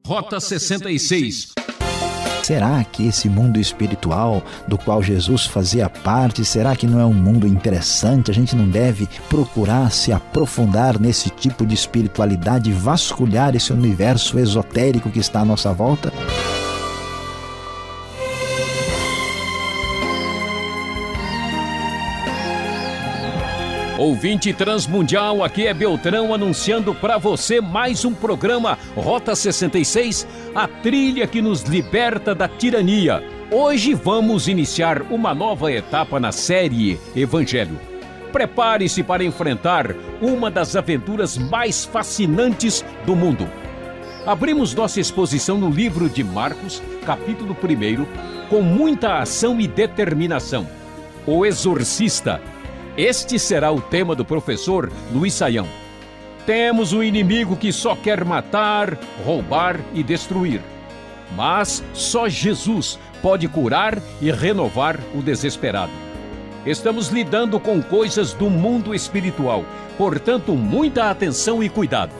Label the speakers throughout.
Speaker 1: Rota 66.
Speaker 2: Será que esse mundo espiritual do qual Jesus fazia parte, será que não é um mundo interessante? A gente não deve procurar se aprofundar nesse tipo de espiritualidade, vasculhar esse universo esotérico que está à nossa volta?
Speaker 1: Ouvinte transmundial, aqui é Beltrão anunciando para você mais um programa Rota 66, a trilha que nos liberta da tirania. Hoje vamos iniciar uma nova etapa na série Evangelho. Prepare-se para enfrentar uma das aventuras mais fascinantes do mundo. Abrimos nossa exposição no livro de Marcos, capítulo 1, com muita ação e determinação. O Exorcista. Este será o tema do professor Luiz Saião. Temos um inimigo que só quer matar, roubar e destruir. Mas só Jesus pode curar e renovar o desesperado. Estamos lidando com coisas do mundo espiritual, portanto, muita atenção e cuidado.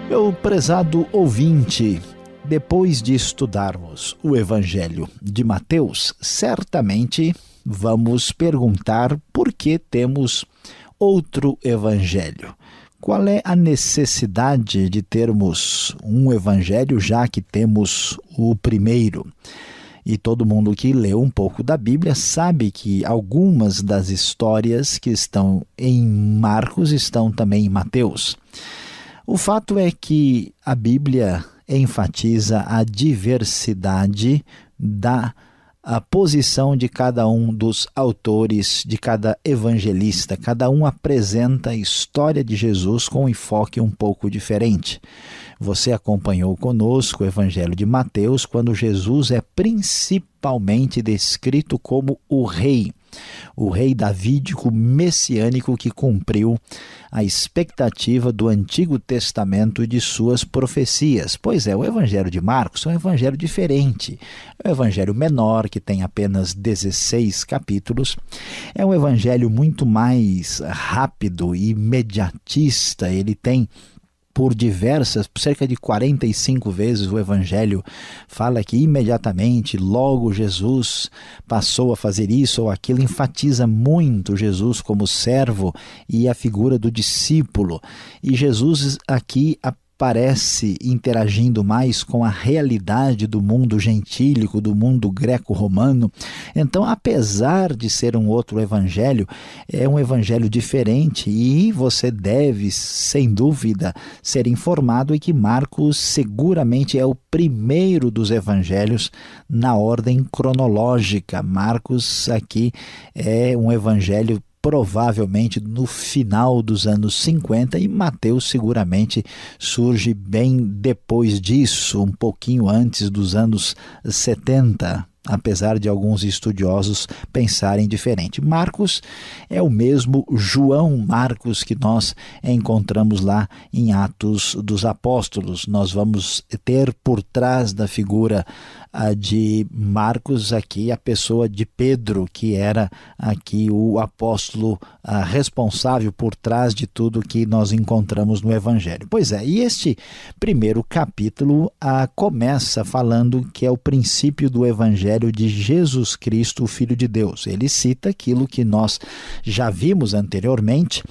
Speaker 2: Meu prezado ouvinte, depois de estudarmos o Evangelho de Mateus, certamente vamos perguntar por que temos outro Evangelho. Qual é a necessidade de termos um Evangelho, já que temos o primeiro? E todo mundo que leu um pouco da Bíblia sabe que algumas das histórias que estão em Marcos estão também em Mateus. O fato é que a Bíblia enfatiza a diversidade da posição de cada um dos autores, de cada evangelista. Cada um apresenta a história de Jesus com um enfoque um pouco diferente. Você acompanhou conosco o Evangelho de Mateus, quando Jesus é principalmente descrito como o rei davídico messiânico que cumpriu a expectativa do Antigo Testamento e de suas profecias. Pois é, o Evangelho de Marcos é um evangelho diferente. É um evangelho menor, que tem apenas 16 capítulos. É um evangelho muito mais rápido e imediatista. Ele tem por cerca de 45 vezes o Evangelho fala que imediatamente, logo Jesus passou a fazer isso ou aquilo, enfatiza muito Jesus como servo e a figura do discípulo. E Jesus aqui aparece interagindo mais com a realidade do mundo gentílico, do mundo greco-romano. Então, apesar de ser um outro evangelho, é um evangelho diferente e você deve, sem dúvida, ser informado em que Marcos seguramente é o primeiro dos evangelhos na ordem cronológica. Marcos aqui é um evangelho provavelmente no final dos anos 50 e Mateus seguramente surge bem depois disso, um pouquinho antes dos anos 70, apesar de alguns estudiosos pensarem diferente. Marcos é o mesmo João Marcos que nós encontramos lá em Atos dos Apóstolos. Nós vamos ter por trás da figura de Marcos aqui a pessoa de Pedro, que era aqui o apóstolo responsável por trás de tudo que nós encontramos no Evangelho. Pois é, e este primeiro capítulo começa falando que é o princípio do Evangelho de Jesus Cristo, o Filho de Deus. Ele cita aquilo que nós já vimos anteriormente,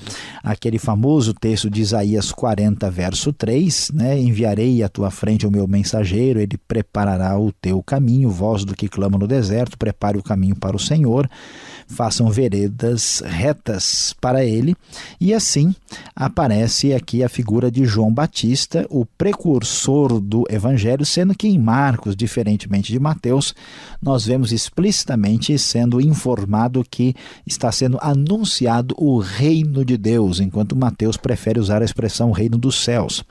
Speaker 2: aquele famoso texto de Isaías 40, verso 3, né? Enviarei à tua frente o meu mensageiro, ele preparará o teu caminho, voz do que clama no deserto, prepare o caminho para o Senhor, façam veredas retas para ele. E assim aparece aqui a figura de João Batista, o precursor do Evangelho, sendo que em Marcos, diferentemente de Mateus, nós vemos explicitamente sendo informado que está sendo anunciado o reino de Deus, enquanto Mateus prefere usar a expressão reino dos céus.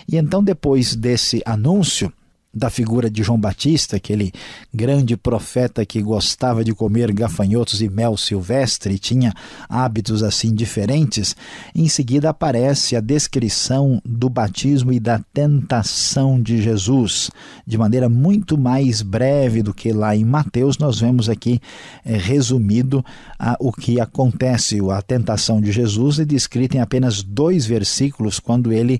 Speaker 2: E então, depois desse anúncio, da figura de João Batista, aquele grande profeta que gostava de comer gafanhotos e mel silvestre, tinha hábitos assim diferentes. Em seguida aparece a descrição do batismo e da tentação de Jesus. De maneira muito mais breve do que lá em Mateus, nós vemos aqui resumido o que acontece. A tentação de Jesus é descrita em apenas 2 versículos, quando ele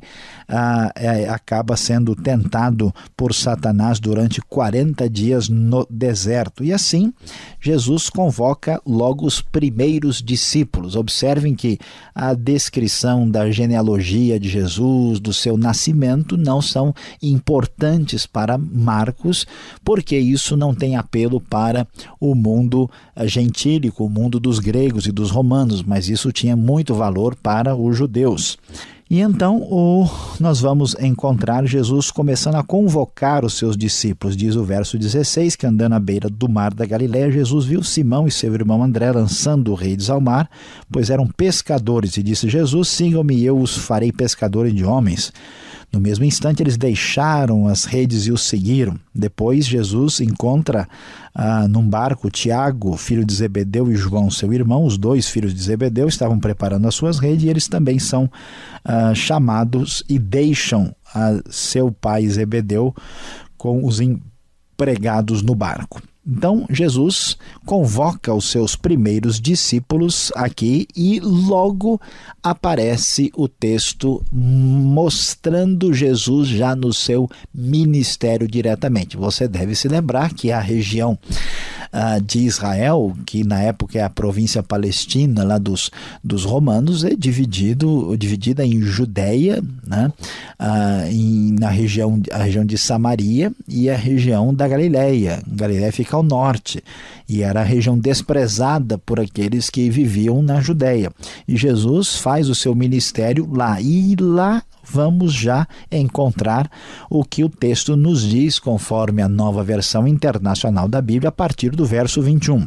Speaker 2: acaba sendo tentado por Satanás durante 40 dias no deserto. E assim, Jesus convoca logo os primeiros discípulos. Observem que a descrição da genealogia de Jesus, do seu nascimento, não são importantes para Marcos, porque isso não tem apelo para o mundo gentílico, o mundo dos gregos e dos romanos, mas isso tinha muito valor para os judeus. E então nós vamos encontrar Jesus começando a convocar os seus discípulos. Diz o verso 16 que, andando à beira do mar da Galileia, Jesus viu Simão e seu irmão André lançando redes ao mar, pois eram pescadores, e disse Jesus: sigam-me e eu os farei pescadores de homens. No mesmo instante eles deixaram as redes e os seguiram. Depois Jesus encontra num barco Tiago, filho de Zebedeu, e João, seu irmão. Os 2 filhos de Zebedeu estavam preparando as suas redes, e eles também são chamados e deixam seu pai Zebedeu com os empregados no barco. Então, Jesus convoca os seus primeiros discípulos aqui e logo aparece o texto mostrando Jesus já no seu ministério diretamente. Você deve se lembrar que a região de Israel, que na época é a província palestina lá dos romanos, é dividida em Judeia, né? A região de Samaria e a região da Galileia. Galileia fica ao norte, e era a região desprezada por aqueles que viviam na Judeia. E Jesus faz o seu ministério lá, e lá vamos já encontrar o que o texto nos diz, conforme a Nova Versão Internacional da Bíblia, a partir do verso 21.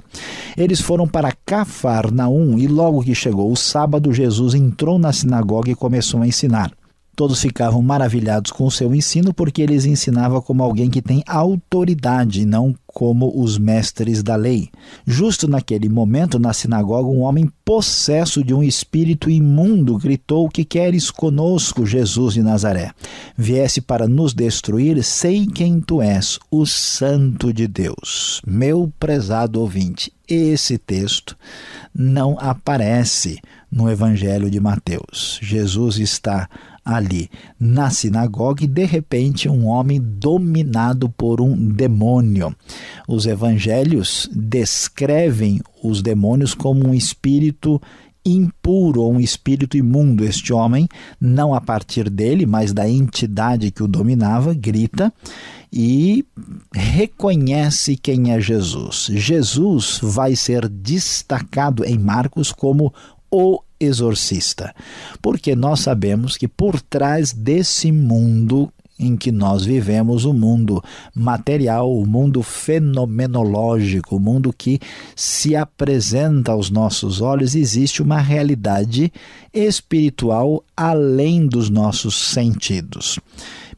Speaker 2: Eles foram para Cafarnaum, e logo que chegou o sábado, Jesus entrou na sinagoga e começou a ensinar. Todos ficavam maravilhados com o seu ensino, porque ele ensinava como alguém que tem autoridade, não como os mestres da lei. Justo naquele momento, na sinagoga, um homem possesso de um espírito imundo gritou: "Que queres conosco, Jesus de Nazaré? Viesse para nos destruir? Sei quem tu és, o Santo de Deus." Meu prezado ouvinte, esse texto não aparece no Evangelho de Mateus. Jesus está ali na sinagoga e, de repente, um homem dominado por um demônio. Os evangelhos descrevem os demônios como um espírito impuro ou um espírito imundo. Este homem, não a partir dele, mas da entidade que o dominava, grita e reconhece quem é Jesus. Jesus vai ser destacado em Marcos como o exorcista, porque nós sabemos que por trás desse mundo em que nós vivemos, o mundo material, o mundo fenomenológico, o mundo que se apresenta aos nossos olhos, existe uma realidade espiritual além dos nossos sentidos.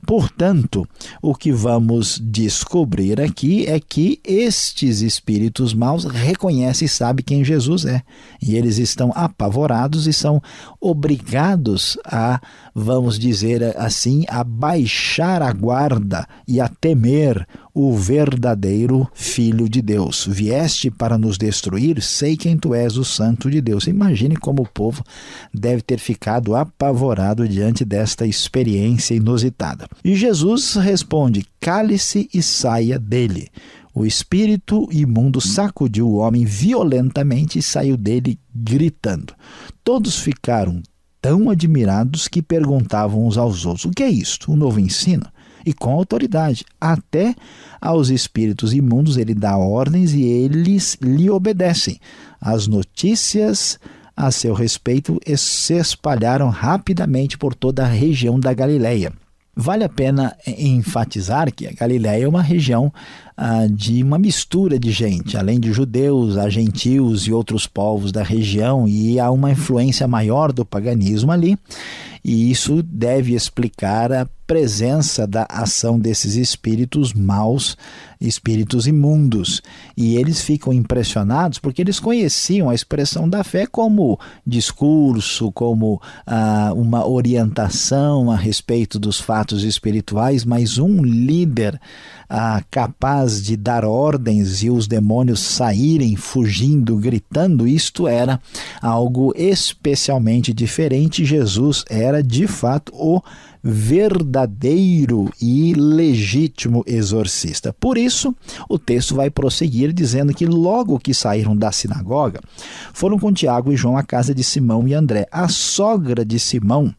Speaker 2: Portanto, o que vamos descobrir aqui é que estes espíritos maus reconhecem e sabem quem Jesus é. E eles estão apavorados e são obrigados a, vamos dizer assim, a baixar a guarda e a temer o verdadeiro Filho de Deus. Vieste para nos destruir? Sei quem tu és, o Santo de Deus. Imagine como o povo deve ter ficado apavorado diante desta experiência inusitada. E Jesus responde: cale-se e saia dele. O espírito imundo sacudiu o homem violentamente e saiu dele gritando. Todos ficaram tão admirados que perguntavam uns aos outros: o que é isto? Um novo ensino? E com autoridade. Até aos espíritos imundos ele dá ordens e eles lhe obedecem. As notícias a seu respeito se espalharam rapidamente por toda a região da Galileia. Vale a pena enfatizar que a Galiléia é uma região de uma mistura de gente, além de judeus, há gentios e outros povos da região, e há uma influência maior do paganismo ali, e isso deve explicar a presença da ação desses espíritos maus, espíritos imundos, e eles ficam impressionados porque eles conheciam a expressão da fé como discurso, como uma orientação a respeito dos fatos espirituais, mas um líder capaz de dar ordens e os demônios saírem fugindo, gritando, isto era algo especialmente diferente. Jesus era de fato o verdadeiro e legítimo exorcista. Por isso, o texto vai prosseguir dizendo que logo que saíram da sinagoga, foram com Tiago e João à casa de Simão e André. A sogra de Simão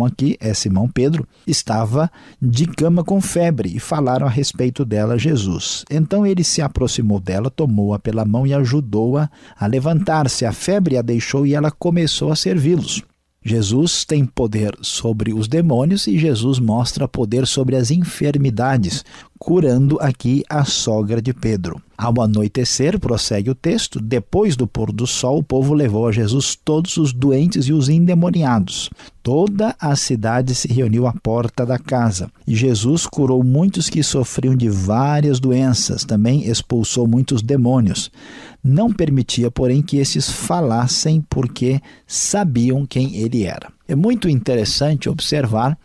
Speaker 2: aqui é Simão Pedro, estava de cama com febre e falaram a respeito dela a Jesus. Então ele se aproximou dela, tomou-a pela mão e ajudou-a a levantar-se. A febre a deixou e ela começou a servi-los. Jesus tem poder sobre os demônios e Jesus mostra poder sobre as enfermidades, curando aqui a sogra de Pedro. Ao anoitecer, prossegue o texto, depois do pôr do sol, o povo levou a Jesus todos os doentes e os endemoniados. Toda a cidade se reuniu à porta da casa. E Jesus curou muitos que sofriam de várias doenças, também expulsou muitos demônios. Não permitia, porém, que esses falassem, porque sabiam quem ele era. É muito interessante observar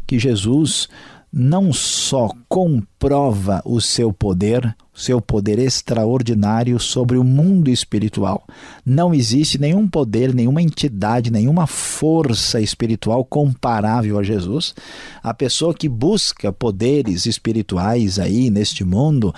Speaker 2: que Jesus não só comprova o seu poder extraordinário sobre o mundo espiritual. Não existe nenhum poder, nenhuma entidade, nenhuma força espiritual comparável a Jesus. A pessoa que busca poderes espirituais aí neste mundo,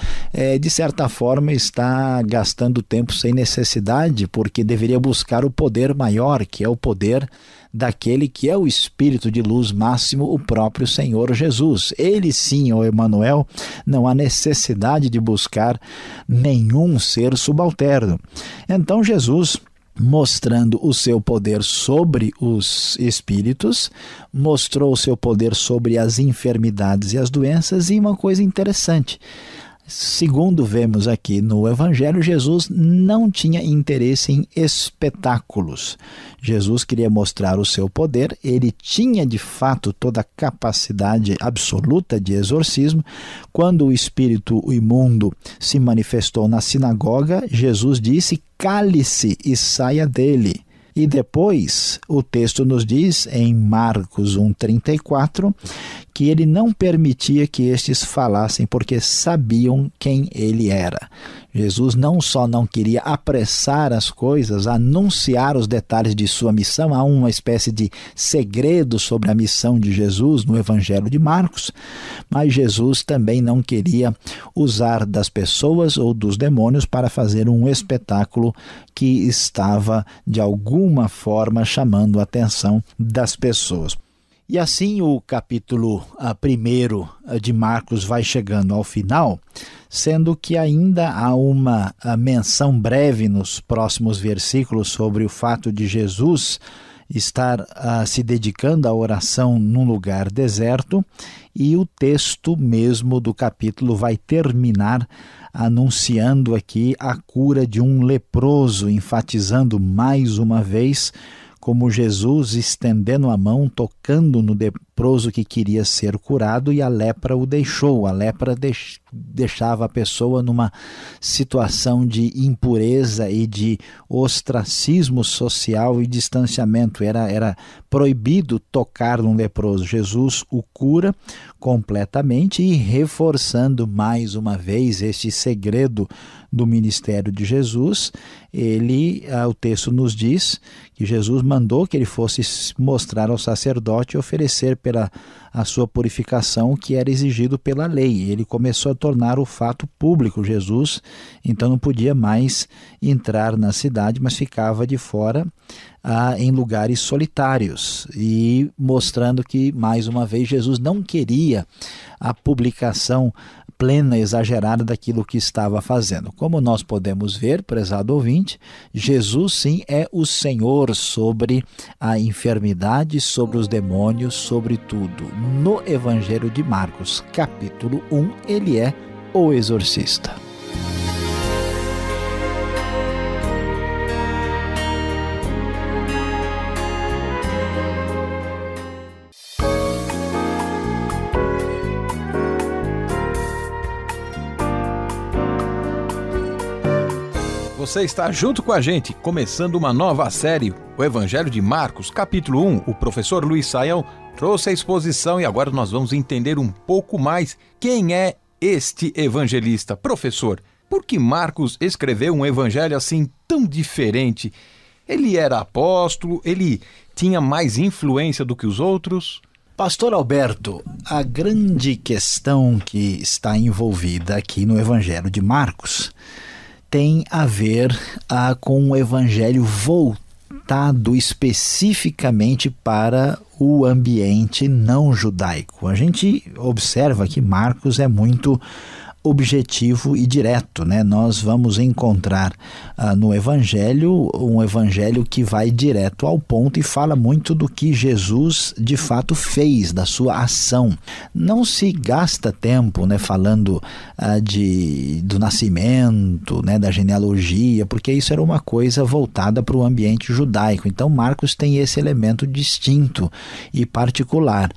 Speaker 2: de certa forma está gastando tempo sem necessidade, porque deveria buscar o poder maior, que é o poder daquele que é o Espírito de luz máximo, o próprio Senhor Jesus. Ele sim, o Emanuel, não há necessidade de buscar nenhum ser subalterno. Então Jesus, mostrando o seu poder sobre os espíritos, mostrou o seu poder sobre as enfermidades e as doenças, e uma coisa interessante, segundo vemos aqui no Evangelho, Jesus não tinha interesse em espetáculos. Jesus queria mostrar o seu poder, ele tinha de fato toda a capacidade absoluta de exorcismo. Quando o espírito imundo se manifestou na sinagoga, Jesus disse: "Cale-se e saia dele". E depois o texto nos diz, em Marcos 1,34, que ele não permitia que estes falassem porque sabiam quem ele era. Jesus não só não queria apressar as coisas, anunciar os detalhes de sua missão, há uma espécie de segredo sobre a missão de Jesus no Evangelho de Marcos, mas Jesus também não queria usar das pessoas ou dos demônios para fazer um espetáculo que estava de alguma forma chamando a atenção das pessoas. E assim o capítulo 1 de Marcos vai chegando ao final, sendo que ainda há uma menção breve nos próximos versículos sobre o fato de Jesus estar se dedicando à oração num lugar deserto, e o texto mesmo do capítulo vai terminar anunciando aqui a cura de um leproso, enfatizando mais uma vez como Jesus estendendo a mão, tocando no leproso que queria ser curado, e a lepra o deixou. A lepra deixava a pessoa numa situação de impureza e de ostracismo social e distanciamento. Era proibido tocar num leproso. Jesus o cura completamente, e reforçando mais uma vez este segredo do ministério de Jesus, o texto nos diz que Jesus mandou que ele fosse mostrar ao sacerdote e oferecer pela a sua purificação, que era exigido pela lei. Ele começou a tornar o fato público. Jesus então não podia mais entrar na cidade, mas ficava de fora em lugares solitários, e mostrando que, mais uma vez, Jesus não queria a publicação plena, exagerada daquilo que estava fazendo. Como nós podemos ver, prezado ouvinte, Jesus sim é o Senhor sobre a enfermidade, sobre os demônios, sobre tudo. No Evangelho de Marcos, capítulo 1, ele é o exorcista.
Speaker 3: Você está junto com a gente, começando uma nova série, o Evangelho de Marcos, capítulo 1. O professor Luiz Saião trouxe a exposição e agora nós vamos entender um pouco mais quem é este evangelista. Professor, por que Marcos escreveu um evangelho assim tão diferente? Ele era apóstolo? Ele tinha mais influência do que os outros?
Speaker 2: Pastor Alberto, a grande questão que está envolvida aqui no Evangelho de Marcos tem a ver com um evangelho voltado especificamente para o ambiente não judaico. A gente observa que Marcos é muito objetivo e direto, né? Nós vamos encontrar no Evangelho um Evangelho que vai direto ao ponto e fala muito do que Jesus de fato fez, da sua ação. Não se gasta tempo, né, falando do nascimento, né, da genealogia, porque isso era uma coisa voltada para o ambiente judaico. Então Marcos tem esse elemento distinto e particular.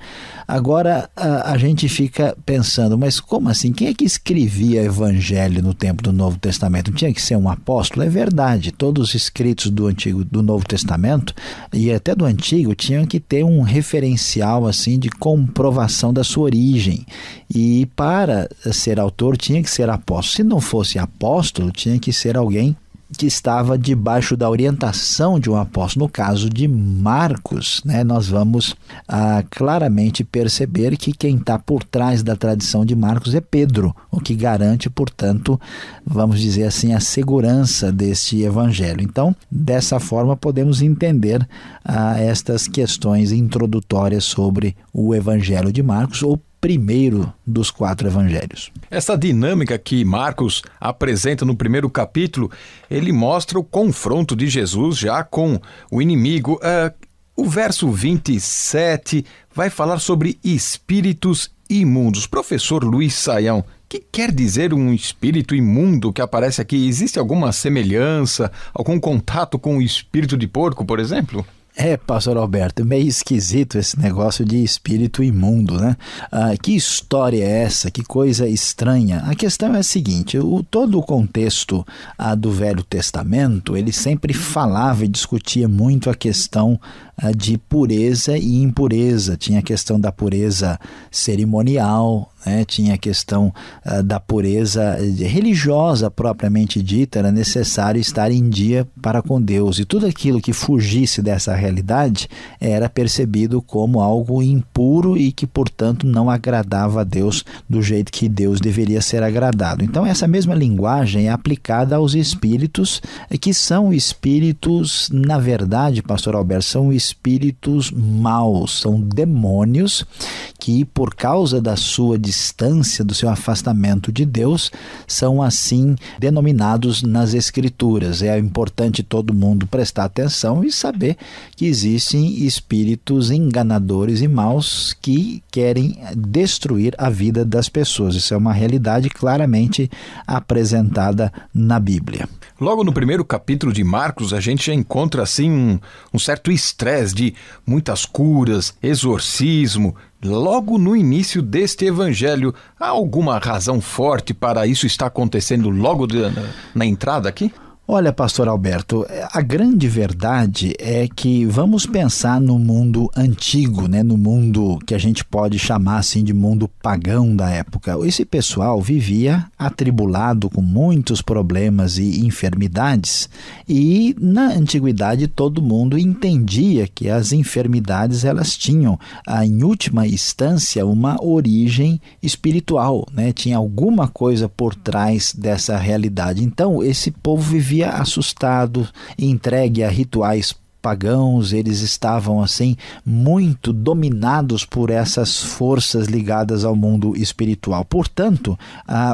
Speaker 2: Agora a gente fica pensando, mas como assim? Quem é que escrevia evangelho no tempo do Novo Testamento? Não tinha que ser um apóstolo? É verdade, todos os escritos do Novo Testamento e até do Antigo tinham que ter um referencial assim de comprovação da sua origem, e para ser autor tinha que ser apóstolo. Se não fosse apóstolo, tinha que ser alguém que estava debaixo da orientação de um apóstolo. No caso de Marcos, né, nós vamos claramente perceber que quem está por trás da tradição de Marcos é Pedro, o que garante, portanto, vamos dizer assim, a segurança deste evangelho. Então, dessa forma, podemos entender estas questões introdutórias sobre o evangelho de Marcos, ou primeiro dos 4 evangelhos.
Speaker 3: Essa dinâmica que Marcos apresenta no primeiro capítulo, ele mostra o confronto de Jesus já com o inimigo. O verso 27 vai falar sobre espíritos imundos. Professor Luiz Saião, o que quer dizer um espírito imundo que aparece aqui? Existe alguma semelhança, algum contato com o espírito de porco, por exemplo?
Speaker 2: Pastor Alberto, meio esquisito esse negócio de espírito imundo, né? Que história é essa? Que coisa estranha. A questão é a seguinte, todo o contexto do Velho Testamento, ele sempre falava e discutia muito a questão de pureza e impureza. Tinha a questão da pureza cerimonial, né? Tinha a questão da pureza religiosa propriamente dita. Era necessário estar em dia para com Deus, e tudo aquilo que fugisse dessa realidade era percebido como algo impuro e que, portanto, não agradava a Deus do jeito que Deus deveria ser agradado. Então essa mesma linguagem é aplicada aos espíritos, que são espíritos, na verdade, pastor Alberto, são espíritos maus, são demônios que, por causa da sua distância, do seu afastamento de Deus, são assim denominados nas Escrituras. É importante todo mundo prestar atenção e saber que existem espíritos enganadores e maus que querem destruir a vida das pessoas. Isso é uma realidade claramente apresentada na Bíblia.
Speaker 3: Logo no primeiro capítulo de Marcos, a gente já encontra assim um certo estresse de muitas curas, exorcismo. Logo no início deste evangelho, há alguma razão forte para isso estar acontecendo logo na entrada aqui?
Speaker 2: Olha, pastor Alberto, a grande verdade é que vamos pensar no mundo antigo, né? No mundo que a gente pode chamar assim de mundo pagão da época. Esse pessoal vivia atribulado com muitos problemas e enfermidades, e na antiguidade todo mundo entendia que as enfermidades elas tinham, em última instância, uma origem espiritual, né? Tinha alguma coisa por trás dessa realidade. Então esse povo vivia assustado, entregue a rituais pagãos, eles estavam assim muito dominados por essas forças ligadas ao mundo espiritual. Portanto,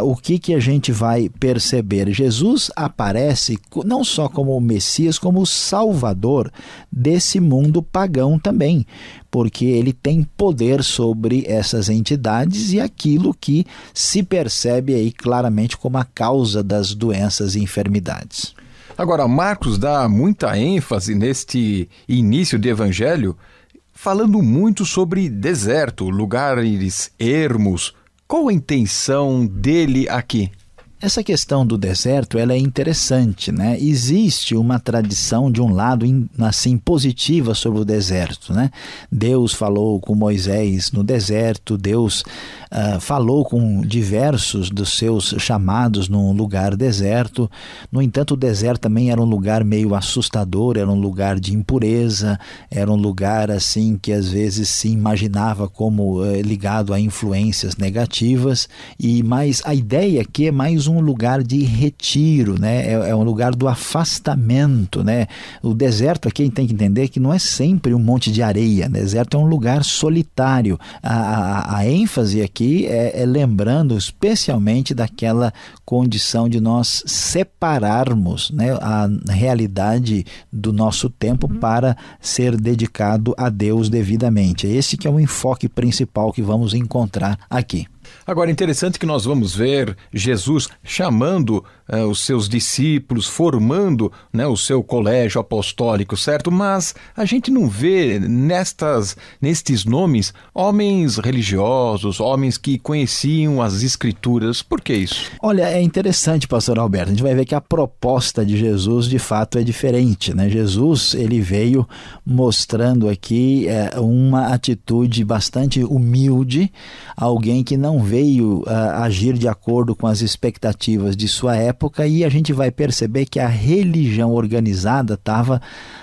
Speaker 2: o que a gente vai perceber? Jesus aparece não só como o Messias, como o Salvador desse mundo pagão também, porque ele tem poder sobre essas entidades e aquilo que se percebe aí claramente como a causa das doenças e enfermidades.
Speaker 3: Agora, Marcos dá muita ênfase neste início de evangelho, falando muito sobre deserto, lugares ermos. Qual a intenção dele aqui?
Speaker 2: Essa questão do deserto, ela é interessante, né? Existe uma tradição, de um lado, assim, positiva sobre o deserto, né? Deus falou com Moisés no deserto, Deus falou com diversos dos seus chamados num lugar deserto. No entanto, o deserto também era um lugar meio assustador, era um lugar de impureza, era um lugar, assim, que às vezes se imaginava como ligado a influências negativas, mas a ideia aqui é mais um lugar de retiro, né? É um lugar do afastamento, né? O deserto aqui a gente tem que entender que não é sempre um monte de areia, o deserto é um lugar solitário. A ênfase aqui é lembrando especialmente daquela condição de nós separarmos, né, a realidade do nosso tempo para ser dedicado a Deus devidamente. Esse que é o enfoque principal que vamos encontrar aqui.
Speaker 3: Agora, interessante que nós vamos ver Jesus chamando os seus discípulos, formando, né, o seu colégio apostólico, certo? Mas a gente não vê nestes nomes homens religiosos, homens que conheciam as Escrituras. Por que isso?
Speaker 2: Olha, é interessante, pastor Alberto. A gente vai ver que a proposta de Jesus, de fato, é diferente, né? Jesus, ele veio mostrando aqui uma atitude bastante humilde, alguém que não veio agir de acordo com as expectativas de sua época, e a gente vai perceber que a religião organizada estava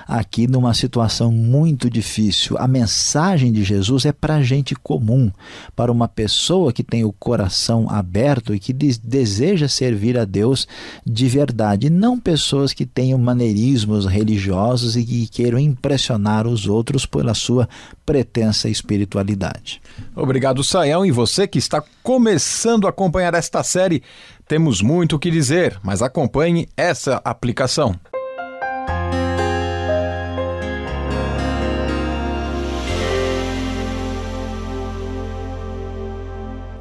Speaker 2: aqui numa situação muito difícil. A mensagem de Jesus é para gente comum, para uma pessoa que tem o coração aberto e que deseja servir a Deus de verdade, não pessoas que tenham maneirismos religiosos e que queiram impressionar os outros pela sua pretensa espiritualidade.
Speaker 3: Obrigado, Sayão, e você que está começando a acompanhar esta série, temos muito o que dizer, mas acompanhe essa aplicação.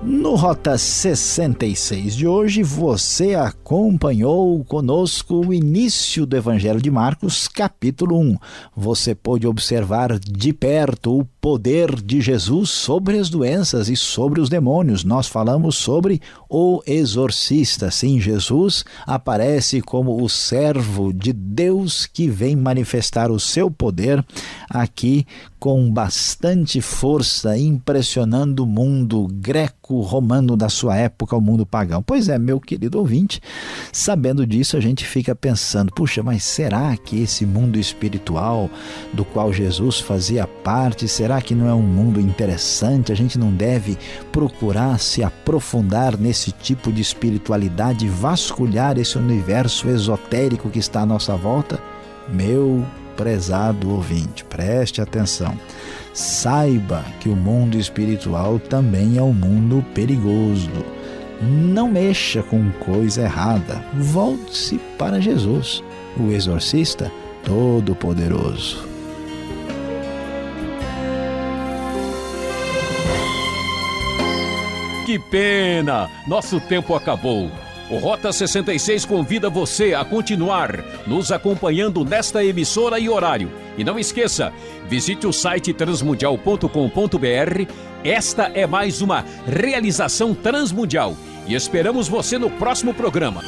Speaker 2: No Rota 66 de hoje, você acompanhou conosco o início do Evangelho de Marcos, capítulo 1. Você pôde observar de perto o poder de Jesus sobre as doenças e sobre os demônios. Nós falamos sobre o exorcista. Sim, Jesus aparece como o servo de Deus que vem manifestar o seu poder aqui com bastante força, impressionando o mundo greco-romano da sua época, o mundo pagão. Pois é, meu querido ouvinte, sabendo disso a gente fica pensando, puxa, mas será que esse mundo espiritual do qual Jesus fazia parte, será que não é um mundo interessante? A gente não deve procurar se aprofundar nesse tipo de espiritualidade, vasculhar esse universo esotérico que está à nossa volta? Meu prezado ouvinte, preste atenção. Saiba que o mundo espiritual também é um mundo perigoso. Não mexa com coisa errada. Volte-se para Jesus, o exorcista todo-poderoso.
Speaker 1: Que pena! Nosso tempo acabou. O Rota 66 convida você a continuar nos acompanhando nesta emissora e horário. E não esqueça, visite o site transmundial.com.br. Esta é mais uma realização transmundial. E esperamos você no próximo programa.